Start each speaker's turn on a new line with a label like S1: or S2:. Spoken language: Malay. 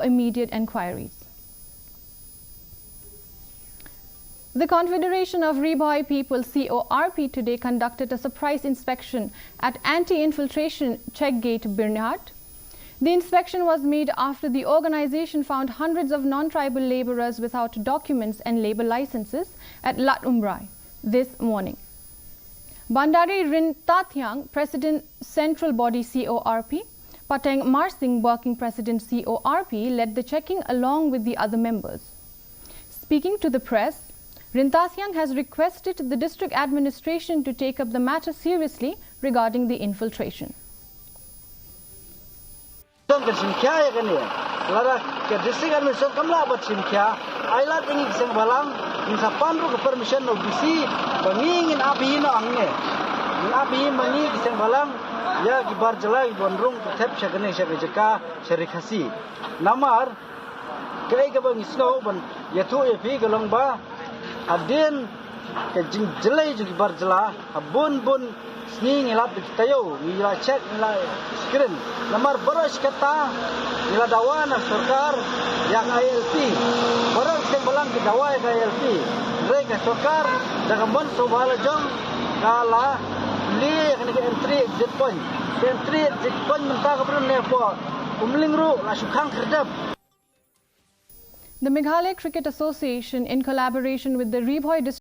S1: immediate enquiries. The Confederation of Ribhoi People (CORP) today conducted a surprise inspection at anti-infiltration check gate Byrnihat. The inspection was made after the organization found hundreds of non-tribal laborers without documents and labor licenses at Lat Umrai this morning. Bandari Rintathyang, President Central Body CORP, Pateng Marsing, Working President CORP, led the checking along with the other members. Speaking to the press, Rintathyang has requested the district administration to take up the matter seriously regarding the infiltration.
S2: Ya gibar jelai bonrung tetap syagane syagajaka syarikasi namar kai ka bang snow ban yatu epi galong ba adin ke jing jelai ju gibar jela abun bun sning ilap tayo nila check nila screen namar boros kata nila dawana sarkar yang ILP boros sing balang ke dawa ka ILP rega sarkar dalam bon sobala jong kala entry exit point mentah keberan nepo umlingru lasukang kerdap.
S1: The Meghalaya Cricket Association, in collaboration with the Ribhoi District